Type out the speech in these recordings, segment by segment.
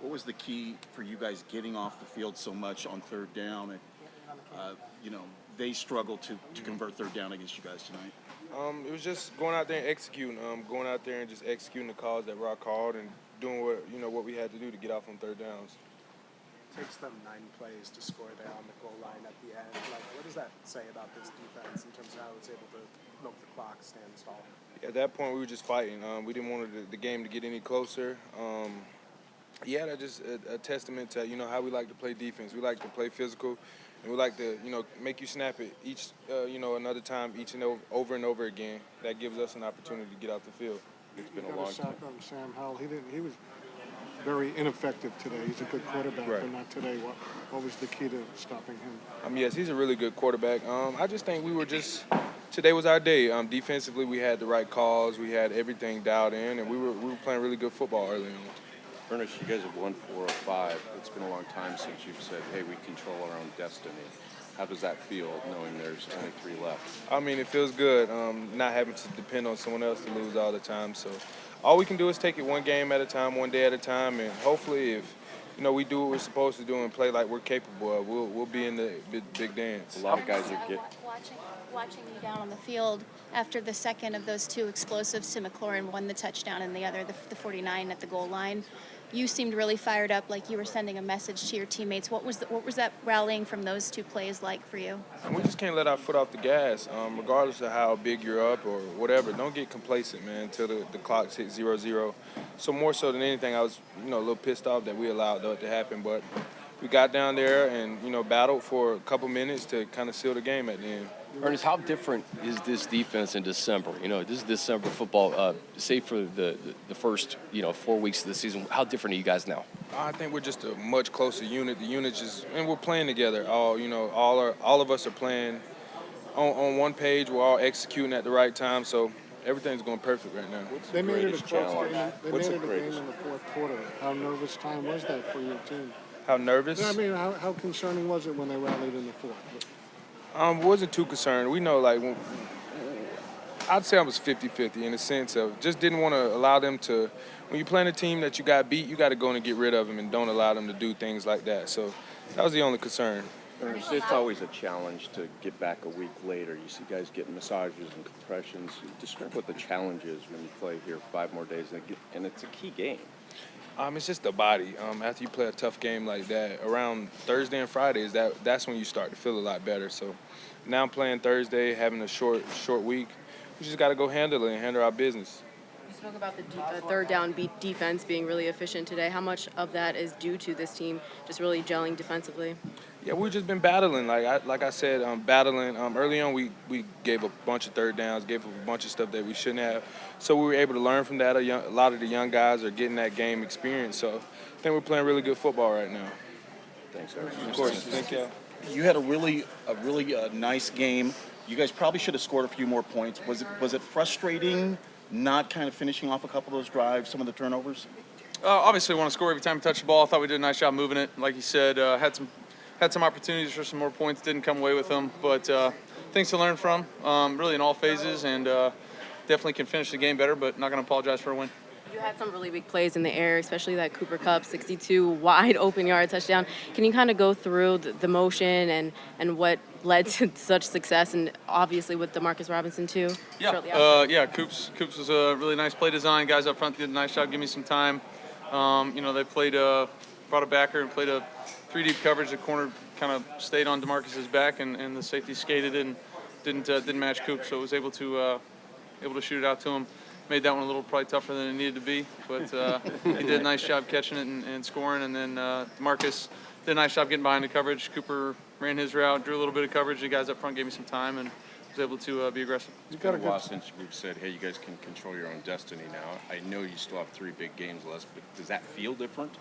What was the key for you guys getting off the field so much on third down? And, they struggled to convert third down against you guys tonight. It was just going out there and executing. Going out there and just executing the calls that Rock called and doing what we had to do to get off on third downs. It takes them 9 plays to score there on the goal line at the end. Like, what does that say about this defense in terms of how it's able to milk the clock, stand stall? At that point, we were just fighting. We didn't want the game to get any closer. That's just a testament to how we like to play defense. We like to play physical, and we like to make you snap it each another time, each and over and over again. That gives us an opportunity to get out the field. It's been a long time. On Sam Howell. He was very ineffective today. He's a good quarterback, right, but not today. What was the key to stopping him? Yes, he's a really good quarterback. I just think today was our day. Defensively, we had the right calls. We had everything dialed in, and we were playing really good football early on. Ernest, you guys have won 4 of 5. It's been a long time since you've said, hey, we control our own destiny. How does that feel, knowing there's only 3 left? It feels good not having to depend on someone else to lose all the time. So all we can do is take it one game at a time, one day at a time, and hopefully if we do what we're supposed to do and play like we're capable of, we'll be in the big dance. A lot of guys are watching you down on the field after the second of those 2 explosives to McLaurin, one the touchdown and the other the 49 at the goal line. You seemed really fired up, like you were sending a message to your teammates. What was that rallying from those 2 plays like for you? We just can't let our foot off the gas, regardless of how big you're up or whatever. Don't get complacent, man, until the clock hits 0-0. So more so than anything, I was a little pissed off that we allowed that to happen. But we got down there and battled for a couple minutes to kind of seal the game at the end. Ernest, how different is this defense in December? This is December football. Say for the first 4 weeks of the season, how different are you guys now? I think we're just a much closer unit. The unit and we're playing together. All of us are playing on one page. We're all executing at the right time. So everything's going perfect right now. They made it a close game. They made it a game in the fourth quarter. How nervous time was that for your team? How nervous? How concerning was it when they rallied in the fourth? Wasn't too concerned. We know, I'd say I was 50-50 in the sense of just didn't want to allow them to, when you're playing a team that you got beat, you got to go in and get rid of them and don't allow them to do things like that. So that was the only concern. It's always a challenge to get back a week later. You see guys getting massages and compressions. Describe what the challenge is when you play here 5 more days, and it's a key game. It's just the body. After you play a tough game like that, around Thursday and Fridays, that's when you start to feel a lot better. So now I'm playing Thursday, having a short week. We just got to go handle it and handle our business. You spoke about the third down beat defense being really efficient today. How much of that is due to this team just really gelling defensively? Yeah, we've just been battling. Like I said, battling. Early on, we gave a bunch of third downs, gave up a bunch of stuff that we shouldn't have. So we were able to learn from that. A lot of the young guys are getting that game experience. So I think we're playing really good football right now. Thanks, Ernest. Of course. Thank you. You had a really nice game. You guys probably should have scored a few more points. Was it frustrating not kind of finishing off a couple of those drives, some of the turnovers? Obviously, we want to score every time we touch the ball. I thought we did a nice job moving it. Like you said, had some opportunities for some more points, didn't come away with them, but things to learn from, really in all phases, and definitely can finish the game better, but not going to apologize for a win. You had some really big plays in the air, especially that Cooper Kupp 62 wide open yard touchdown. Can you kind of go through the motion and what led to such success, and obviously with DeMarcus Robinson too? Yeah, Coops was a really nice play design. Guys up front did a nice job, give me some time. They brought a backer and played a 3-deep coverage. The corner kind of stayed on DeMarcus's back, and the safety skated and didn't match Coop, so was able to shoot it out to him. Made that one a little probably tougher than it needed to be, but he did a nice job catching it and scoring. And then DeMarcus did a nice job getting behind the coverage. Cooper ran his route, drew a little bit of coverage. The guys up front gave me some time and was able to be aggressive. It's been a while since we've said, hey, you guys can control your own destiny now. I know you still have 3 big games left, but does that feel different?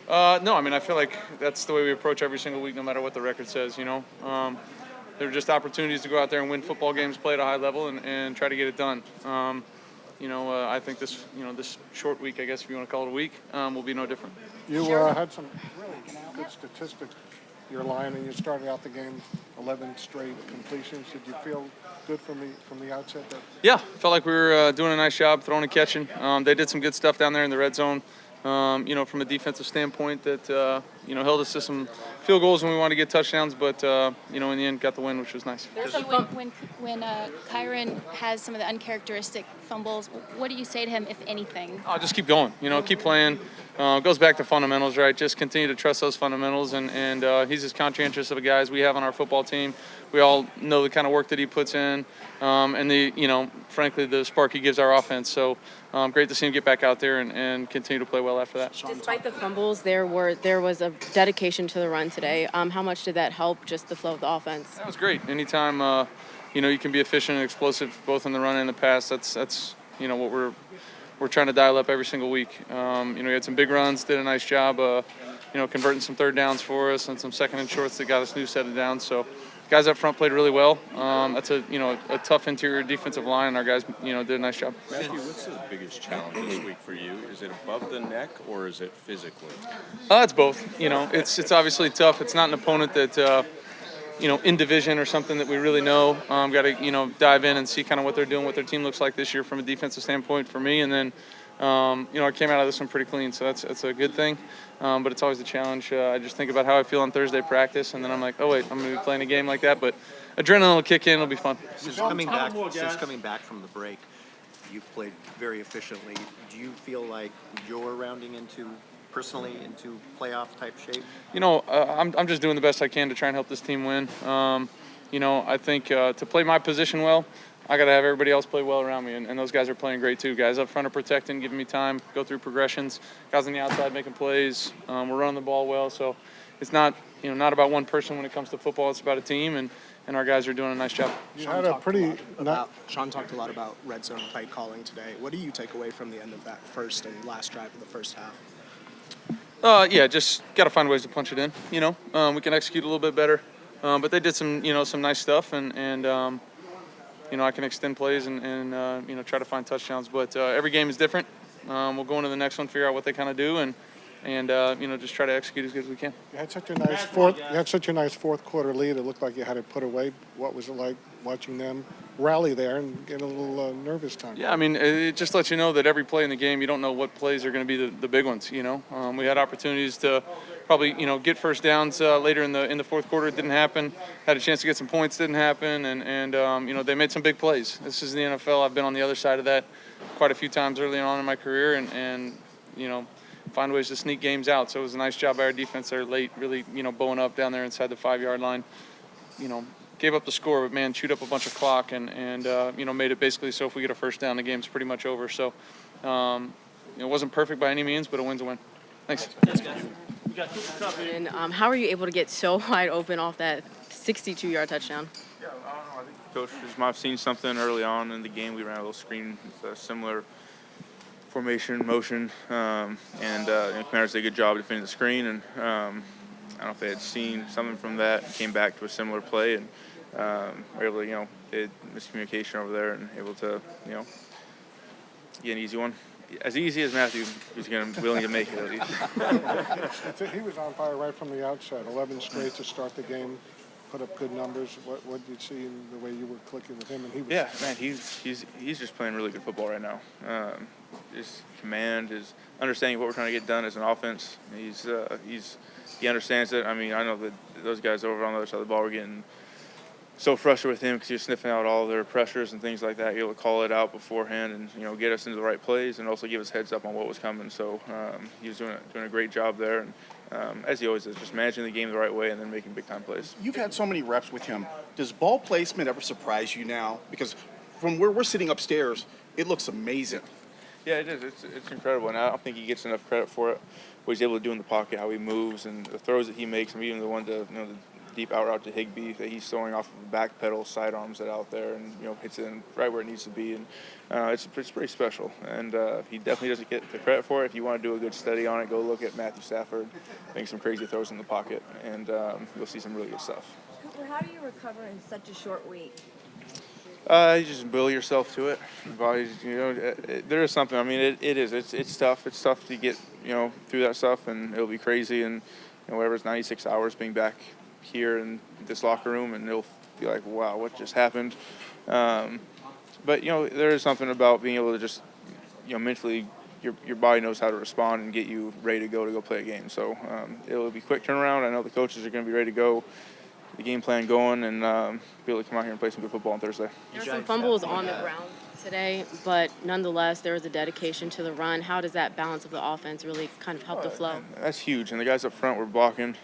No, I feel like that's the way we approach every single week, no matter what the record says, There are just opportunities to go out there and win football games, play at a high level, and try to get it done. I think this short week, I guess if you want to call it a week, will be no different. You had some really good statistics. Your line, and you started out the game 11 straight completions. Did you feel good from the outset? Yeah, felt like we were doing a nice job throwing and catching. They did some good stuff down there in the red zone. from a defensive standpoint that, held us to some field goals when we wanted to get touchdowns, but, in the end got the win, which was nice. When Kyren has some of the uncharacteristic fumbles, what do you say to him, if anything? Oh, just keep going, keep playing. It goes back to fundamentals, right? Just continue to trust those fundamentals, and he's as conscientious of a guy as we have on our football team. We all know the kind of work that he puts in, and frankly, the spark he gives our offense. So great to see him get back out there and continue to play well after that. Despite the fumbles, there was a dedication to the run today. How much did that help just the flow of the offense? That was great. Anytime, you can be efficient and explosive both in the run and the pass, that's what we're trying to dial up every single week. We had some big runs, did a nice job, converting some third downs for us and some second and shorts that got us new set of downs. So guys up front played really well. That's a tough interior defensive line, and our guys, did a nice job. Matthew, what's the biggest challenge this week for you? Is it above the neck or is it physically? It's both. It's obviously tough. It's not an opponent that, in division or something that we really know. Got to, dive in and see kind of what they're doing, what their team looks like this year from a defensive standpoint for me. And then, I came out of this one pretty clean, so that's a good thing. But it's always a challenge. I just think about how I feel on Thursday practice, and then I'm like, oh, wait, I'm going to be playing a game like that. But adrenaline will kick in. It'll be fun. Since coming back from the break, you've played very efficiently. Do you feel like you're rounding into playoff type shape? I'm just doing the best I can to try and help this team win. I think to play my position well, I got to have everybody else play well around me, and those guys are playing great too. Guys up front are protecting, giving me time, go through progressions. Guys on the outside making plays. We're running the ball well, so it's not about one person when it comes to football. It's about a team, and our guys are doing a nice job. Sean talked a lot about red zone play calling today. What do you take away from the end of that first and last drive of the first half? Just got to find ways to punch it in. We can execute a little bit better, but they did some nice stuff, and I can extend plays and try to find touchdowns. But every game is different. We'll go into the next one, figure out what they kind of do, and just try to execute as good as we can. You had such a nice fourth quarter lead. It looked like you had it put away. What was it like watching them rally there and get a little nervous time? Yeah, it just lets you know that every play in the game, you don't know what plays are going to be the big ones. We had opportunities to probably get first downs later in the fourth quarter. It didn't happen. Had a chance to get some points. Didn't happen. And they made some big plays. This is the NFL. I've been on the other side of that quite a few times early on in my career, and find ways to sneak games out. So it was a nice job by our defense there late, really bowing up down there inside the 5-yard line. Gave up the score, but man, chewed up a bunch of clock and made it basically so if we get a first down, the game's pretty much over. So it wasn't perfect by any means, but a win's a win. Thanks. And how are you able to get so wide open off that 62-yard touchdown? Yeah, I think Coach might have seen something early on in the game. We ran a little screen with a similar formation, motion, and Commanders did a good job defending the screen. And I don't know if they had seen something from that, came back to a similar play, and were able to, did miscommunication over there and able to, get an easy one. As easy as Matthew was willing to make it, at least. He was on fire right from the outset. 11 straight to start the game, put up good numbers. What did you see in the way you were clicking with him? And he was. Yeah, man, he's just playing really good football right now. His command, his understanding of what we're trying to get done as an offense. He understands it. I know that those guys over on the other side of the ball were getting so frustrated with him because he was sniffing out all their pressures and things like that, able to call it out beforehand and get us into the right plays and also give us heads up on what was coming. So he was doing a great job there, and as he always is, just managing the game the right way and then making big time plays. You've had so many reps with him. Does ball placement ever surprise you now? Because from where we're sitting upstairs, it looks amazing. Yeah, it is. It's incredible, and I don't think he gets enough credit for it. What he's able to do in the pocket, how he moves, and the throws that he makes, and even the one to the deep out route to Higbee that he's throwing off of the back pedal, sidearms it out there, and hits it in right where it needs to be, and it's pretty special. And he definitely doesn't get the credit for it. If you want to do a good study on it, go look at Matthew Stafford, make some crazy throws in the pocket, and you'll see some really good stuff. Cooper, how do you recover in such a short week? You just will yourself to it. There is something. It is. It's tough. It's tough to get through that stuff, and it'll be crazy. And whatever, it's 96 hours being back here in this locker room, and it'll be like, wow, what just happened? But there is something about being able to just mentally your body knows how to respond and get you ready to go play a game. So it'll be quick turnaround. I know the coaches are going to be ready to go, the game plan going, and be able to come out here and play some good football on Thursday. There were some fumbles on the ground today, but nonetheless, there was a dedication to the run. How does that balance of the offense really kind of help the flow? That's huge, and the guys up front were blocking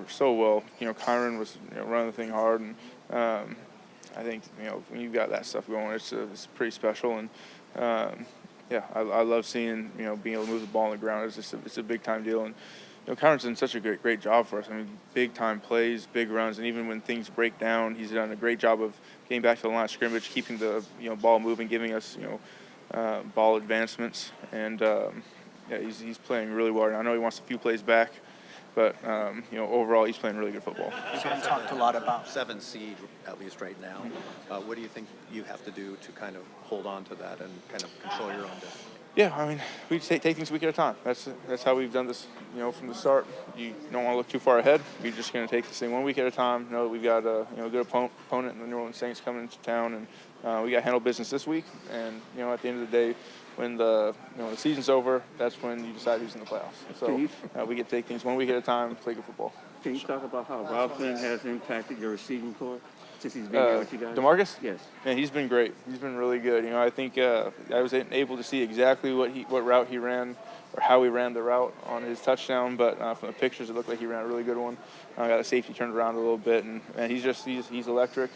so well. Kyren was running the thing hard, and I think when you've got that stuff going, it's pretty special. And I love seeing being able to move the ball on the ground. It's a big time deal, and Kyren's done such a great job for us. I mean, big time plays, big runs, and even when things break down, he's done a great job of getting back to the line of scrimmage, keeping the ball moving, giving us ball advancements, and he's playing really well. And I know he wants a few plays back, but overall he's playing really good football. You guys talked a lot about 7 seed, at least right now. What do you think you have to do to kind of hold on to that and kind of control your own destiny? Yeah, I mean, we just take things a week at a time. That's how we've done this, from the start. You don't want to look too far ahead. We're just going to take this thing 1 week at a time. Know that we've got a good opponent in the New Orleans Saints coming into town, and we got to handle business this week. And at the end of the day, when the season's over, that's when you decide who's in the playoffs. So we get to take things 1 week at a time, play good football. Can you talk about how Robinson has impacted your receiving corps since he's been here with you guys? DeMarcus? Yes. Man, he's been great. He's been really good. I think I was able to see exactly what route he ran or how he ran the route on his touchdown, but from the pictures, it looked like he ran a really good one. Got the safety turned around a little bit, and he's electric.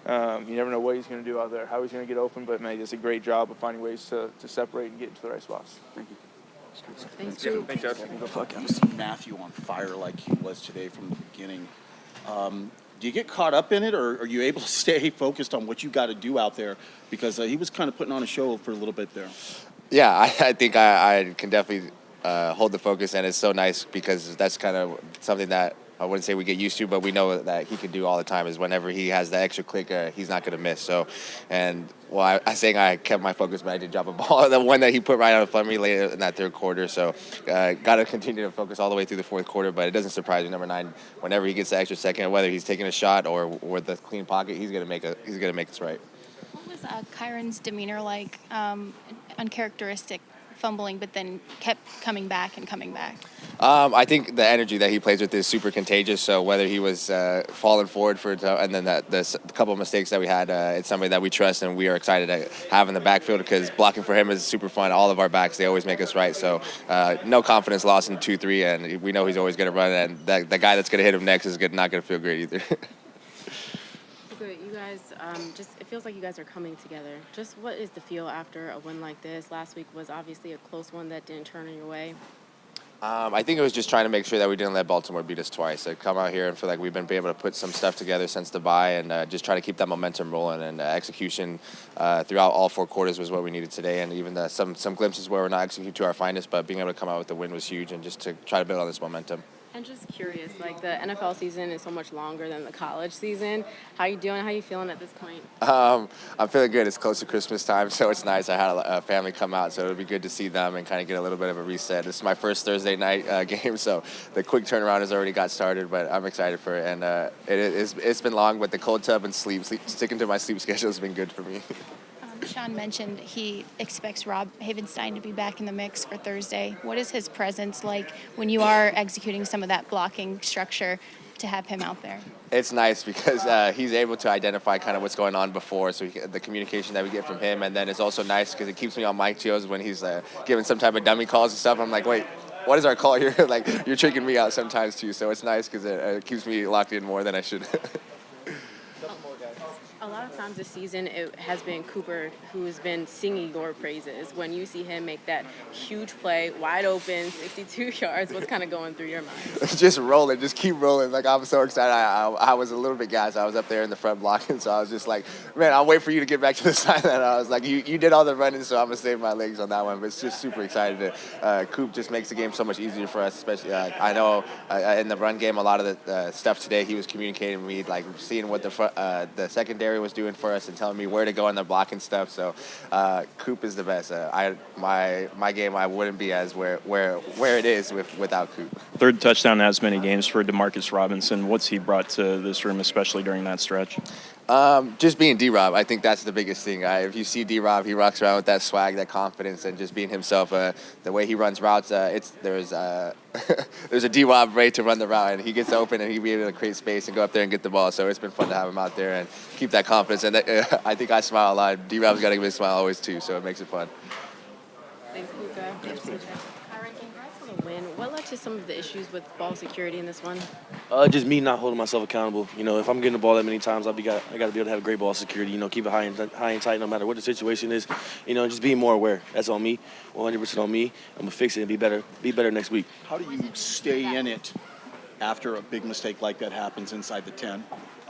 You never know what he's going to do out there, how he's going to get open, but man, he does a great job of finding ways to separate and get into the right spots. Thank you. Thanks, Drew. Thanks, Josh. You see Matthew on fire like he was today from the beginning. Do you get caught up in it, or are you able to stay focused on what you got to do out there? Because he was kind of putting on a show for a little bit there. Yeah, I think I can definitely hold the focus, and it's so nice because that's kind of something that I wouldn't say we get used to, but we know that he can do all the time. Is whenever he has the extra click, he's not going to miss. So, and well, I saying I kept my focus, but I did drop a ball, the one that he put right out in front of me later in that third quarter. So, got to continue to focus all the way through the fourth quarter. But it doesn't surprise me. Number 9, whenever he gets the extra second, whether he's taking a shot or with the clean pocket, he's going to make us right. What was Kyren's demeanor like? Uncharacteristic fumbling, but then kept coming back and coming back. I think the energy that he plays with is super contagious. So whether he was falling forward and then the couple of mistakes that we had, it's somebody that we trust and we are excited to have in the backfield because blocking for him is super fun. All of our backs, they always make us right. So no confidence lost in 2-3, and we know he's always going to run. And the guy that's going to hit him next is not going to feel great either. Good. You guys, it feels like you guys are coming together. Just what is the feel after a win like this? Last week was obviously a close one that didn't turn in your way. I think it was just trying to make sure that we didn't let Baltimore beat us twice. Come out here and feel like we've been able to put some stuff together since the bye and just try to keep that momentum rolling. And execution throughout all 4 quarters was what we needed today. And even some glimpses where we're not executing to our finest, but being able to come out with the win was huge and just to try to build on this momentum. And just curious, like the NFL season is so much longer than the college season. How you doing? How you feeling at this point? I'm feeling good. It's close to Christmas time, so it's nice. I had a family come out, so it'll be good to see them and kind of get a little bit of a reset. This is my first Thursday night game, so the quick turnaround has already got started, but I'm excited for it. And it's been long, but the cold tub and sleep, sticking to my sleep schedule has been good for me. Sean mentioned he expects Rob Havenstein to be back in the mix for Thursday. What is his presence like when you are executing some of that blocking structure to have him out there? It's nice because he's able to identify kind of what's going on before, so the communication that we get from him, and then it's also nice because it keeps me on my toes when he's giving some type of dummy calls and stuff. I'm like, wait, what is our call here? Like, you're tricking me out sometimes too, so it's nice because it keeps me locked in more than I should. A lot of times this season, it has been Cooper who's been singing your praises. When you see him make that huge play, wide open, 62 yards, what's kind of going through your mind? Just rolling, just keep rolling. Like, I'm so excited. I was a little bit gassed. I was up there in the front blocking, so I was just like, man, I'll wait for you to get back to the sideline. I was like, you did all the running, so I'm going to save my legs on that one. But it's just super excited. Coop just makes the game so much easier for us, especially I know in the run game, a lot of the stuff today, he was communicating with me, like seeing what the secondary was doing for us and telling me where to go in the blocking stuff. So Coop is the best. My game, I wouldn't be as where it is without Coop. Third touchdown in as many games for DeMarcus Robinson. What's he brought to this room, especially during that stretch? Just being D-Rob, I think that's the biggest thing. If you see D-Rob, he rocks around with that swag, that confidence, and just being himself. The way he runs routes, there's a D-Rob ready to run the route, and he gets open, and he'll be able to create space and go up there and get the ball. So it's been fun to have him out there and keep that confidence. And I think I smile a lot. D-Rob's got to give me a smile always too, so it makes it fun. Thanks, Puka. Kyren, congrats on the win. What led to some of the issues with ball security in this one? Just me not holding myself accountable. If I'm getting the ball that many times, I got to be able to have great ball security. Keep it high and tight no matter what the situation is. Just being more aware. That's on me, 100% on me. I'm gonna fix it and be better next week. How do you stay in it after a big mistake like that happens inside the 10?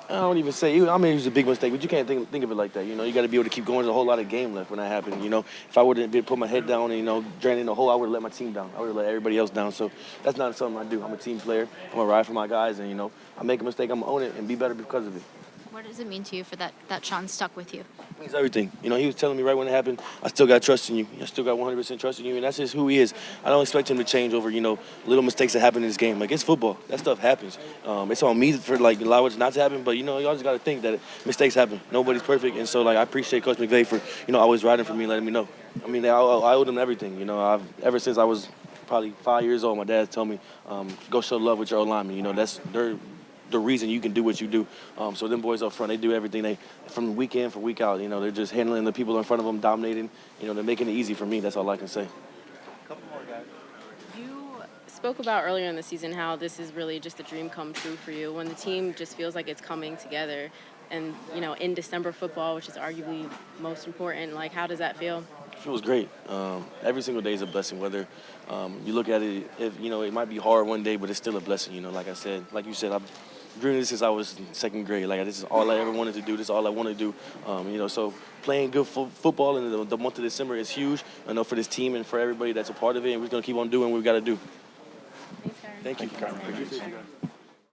I don't even say. It was a big mistake, but you can't think of it like that. You got to be able to keep going. There's a whole lot of game left when that happened. If I would have put my head down and drained in the hole, I would have let my team down. I would have let everybody else down. So that's not something I do. I'm a team player. I'm gonna ride for my guys, and I make a mistake, I'm gonna own it and be better because of it. What does it mean to you for that Sean stuck with you? It means everything. He was telling me right when it happened, I still got trust in you. I still got 100% trust in you, and that's just who he is. I don't expect him to change over, little mistakes that happen in this game. Like, it's football. That stuff happens. It's on me for, allow it not to happen, but, you always got to think that mistakes happen. Nobody's perfect, and so, I appreciate Coach McVay for, always riding for me and letting me know. I owe them everything. Ever since I was probably 5 years old, my dad told me, go show love with your O-lineman. That's the reason you can do what you do. So them boys up front, they do everything. From week in, from week out, they're just handling the people in front of them, dominating. They're making it easy for me. That's all I can say. Couple more guys. You spoke about earlier in the season how this is really just a dream come true for you when the team just feels like it's coming together. And, in December football, which is arguably most important, how does that feel? It feels great. Every single day is a blessing, whether you look at it, if it might be hard one day, but it's still a blessing. Like you said, I've dreamed this since I was in second grade. This is all I ever wanted to do. This is all I want to do. So playing good football in the month of December is huge. I know for this team and for everybody that's a part of it, and we're going to keep on doing what we got to do. Thanks, Kyren. Thank you.